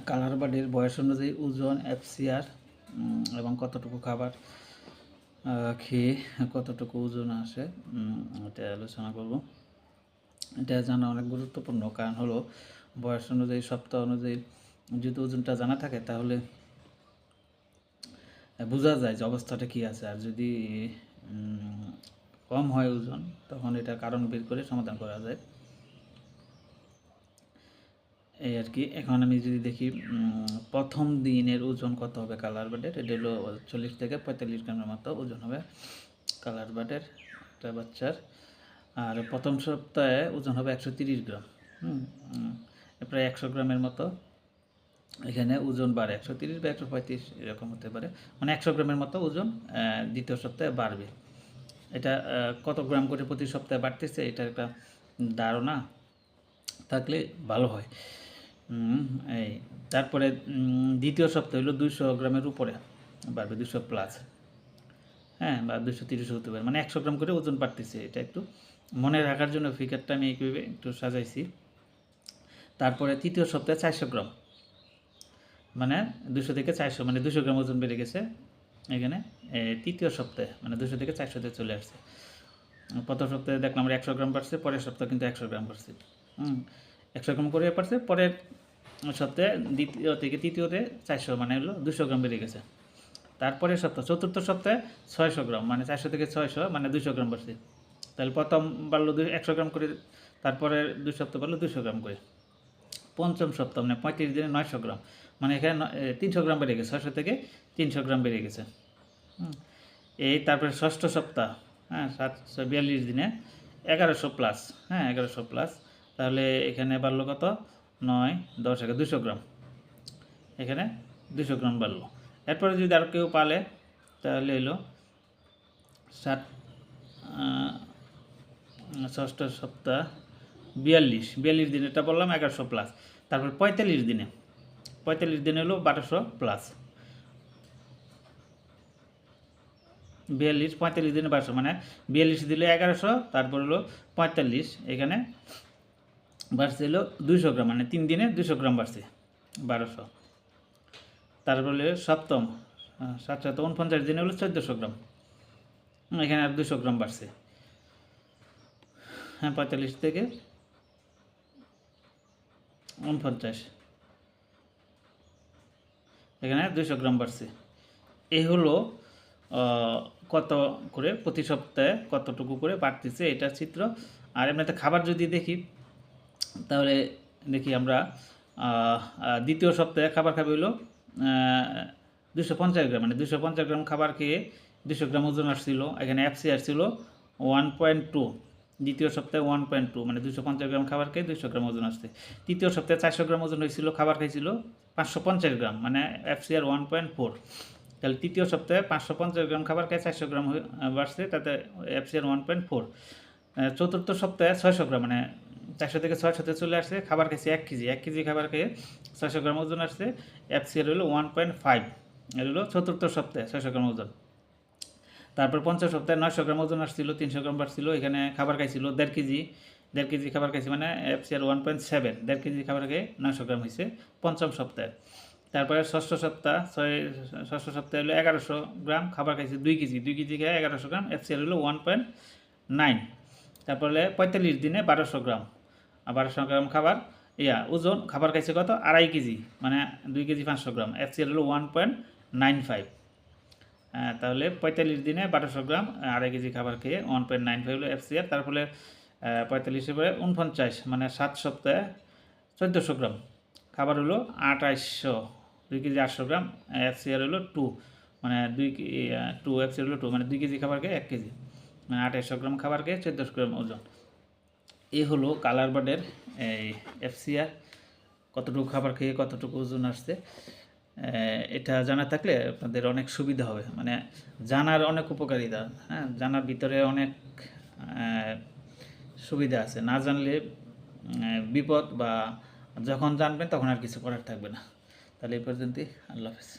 Colour বার্ডের বয়স অনুযায়ী ওজন, এফসিআর এবং কতটুকু খাবার খেয়ে কতটুকু ওজন আসে এটা আলোচনা করব। এটা জানা অনেক গুরুত্বপূর্ণ, কারণ হলো বয়স অনুযায়ী, সপ্তাহ অনুযায়ী যদি ওজনটা জানা থাকে তাহলে বোঝা যায় যে অবস্থাটা কী আছে। আর যদি কম হয় ওজন, তখন এটা কারণ বের করে সমাধান করা যায়, এই আর কি। এখন আমি যদি দেখি প্রথম দিনের ওজন কত হবে কালার বার্ডের, এটা হলো 40 থেকে 45 গ্রামের মতো ওজন হবে কালার বার্ডের একটা বাচ্চার। আর প্রথম সপ্তাহে ওজন হবে 130 গ্রাম, প্রায় 100 গ্রামের মতো এখানে ওজন বাড়ে, 130 বা 135 এরকম হতে পারে, মানে 100 গ্রামের মতো ওজন দ্বিতীয় সপ্তাহে বাড়বে। এটা কত গ্রাম করে প্রতি সপ্তাহে বাড়তেছে এটা একটা ধারণা থাকলে ভালো হয়। এই তারপরে দ্বিতীয় সপ্তাহে হলো 200 গ্রামের উপরে বাড়বে, 200 প্লাস, হ্যাঁ, বা 230 হতে পারে, মানে 100 গ্রাম করে ওজন বাড়তেছে। এটা একটু মনে রাখার জন্য ফিগারটা আমি এইভাবে একটু সাজাইছি। তারপরে তৃতীয় সপ্তাহে 400 গ্রাম, মানে 200 থেকে 400, মানে 200 গ্রাম ওজন বেড়ে গেছে এখানে তৃতীয় সপ্তাহে, মানে 200 থেকে 400তে চলে আসছে। প্রথম সপ্তাহে দেখলাম আমরা 100 গ্রাম বাড়ছে, পরের সপ্তাহে কিন্তু 100 গ্রাম বাড়ছে, 100 গ্রাম করে বাড়ছে। পরের সপ্তাহে দ্বিতীয় থেকে তৃতীয়তে 400, মানে হলো 200 গ্রাম বেড়ে গেছে। তারপরের সপ্তাহ চতুর্থ সপ্তাহে 600 গ্রাম, মানে 400 থেকে 600, মানে 200 গ্রাম বাড়ছে। তাহলে প্রথম বাড়লো 100 গ্রাম করে, তারপরে 2 সপ্তাহ বাড়লো 200 গ্রাম করে। পঞ্চম সপ্তাহ মানে 35 দিনে 900 গ্রাম, মানে এখানে 300 গ্রাম বেড়ে গেছে, 600 থেকে 300 গ্রাম বেড়ে গেছে। এই তারপরে ষষ্ঠ সপ্তাহ, হ্যাঁ, 742 দিনে 1100 প্লাস, হ্যাঁ, 1100 প্লাস। তাহলে এখানে বাড়লো কত, 9, 10, 11, 200 গ্রাম, এখানে 200 গ্রাম বাড়লো। এরপরে যদি আর কেউ পালে তাহলে এলো ষষ্ঠ সপ্তাহ 42 দিন, এটা বললাম 1100 প্লাস। তারপর 45 দিনে, 45 দিনে হলো 1200 প্লাস, 45 দিনে 1200, মানে 42 দিলে 1100, তারপর হলো 45, এখানে বাড়ছে হলো 200 গ্রাম, মানে 3 দিনে 200 গ্রাম বাড়ছে, 1200। তারপরে সপ্তম 749 দিনে হলো 1400 গ্রাম, এখানে আর 200 গ্রাম বাড়ছে, হ্যাঁ, 45 থেকে 49, এখানে 200 গ্রাম বাড়ছে। এই হলো কত করে প্রতি সপ্তাহে কতটুকু করে বাড়তেছে, এটা চিত্র। আর এমনিতে খাবার যদি দেখি তাহলে দেখি আমরা দ্বিতীয় সপ্তাহে খাবার খাবে হলো 250 গ্রাম, মানে 250 গ্রাম খাবার খেয়ে 200 গ্রাম ওজন আসছিল। এখানে এফসিআর ছিল 1.2, দ্বিতীয় সপ্তাহে 1.2, মানে 250 গ্রাম খাবার খেয়ে 200 গ্রাম ওজন আসছে। তৃতীয় সপ্তাহে 400 গ্রাম ওজন হয়েছিল, খাবার খাইছিল 550 গ্রাম, মানে এফসিআর 1.4। তাহলে তৃতীয় সপ্তাহে 550 গ্রাম খাবার খেয়ে 400 গ্রাম বাড়ছে, তাতে এফসিআর 1.4। চতুর্থ সপ্তাহে 600 গ্রাম, মানে 400 থেকে 600তে চলে আসছে, খাবার খেয়েছে 1 কেজি, 1 কেজি খাবার খেয়ে 600 গ্রাম ওজন আসছে, এফসিআর হলো 1.5। এর হলো চতুর্থ সপ্তাহে 600 গ্রাম ওজন। তারপর পঞ্চম সপ্তাহে 900 গ্রাম ওজন আসছিল, 300 গ্রাম বাড়ছিল, এখানে খাবার খাইছিল 1.5 কেজি, 1.5 কেজি খাবার খাইছে, মানে এফসিআর 1.7, 1.5 কেজি খাবার খেয়ে 900 গ্রাম হয়েছে পঞ্চম সপ্তাহে। তারপরে ষষ্ঠ সপ্তাহে হলো 1100 গ্রাম, খাবার খাইছে 2 কেজি, 2 কেজি খেয়ে 1100 গ্রাম, এফসিআর হলো 1.9। তারপরে 45 দিনে 1200 গ্রাম, আর 1200 গ্রাম খাবার ওজন, খাবার খাইছে কত, 2.5 কেজি, মানে 2 কেজি 500 গ্রাম, এফসিআর হলো 1.95। তাহলে 45 দিনে 1200 গ্রাম, 2.5 কেজি খাবার খেয়ে 1.95 হলো এফসিআর। তার ফলে 45 পরে 49, মানে 7 সপ্তাহে 1400 গ্রাম, খাবার হলো 2800, 2 কেজি 800 গ্রাম, এফসিআর হলো 2, মানে 2 এফসিআর হলো 2, মানে 2 কেজি খাবার খেয়ে 1 কেজি, মানে 2800 গ্রাম খাবার খেয়ে 1400 গ্রাম ওজন। এই হলো কালার বার্ডের এই এফসিআর, কতটুকু খাবার খেয়ে কতটুকু ওজন আসছে। এটা জানা থাকলে আপনাদের অনেক সুবিধা হবে, মানে জানার অনেক উপকারিতা, হ্যাঁ, জানার ভিতরে অনেক সুবিধা আছে। না জানলে বিপদ, বা যখন জানবেন তখন আর কিছু করার থাকবে না। তাহলে এই পর্যন্তই, আল্লাহ হাফেজ।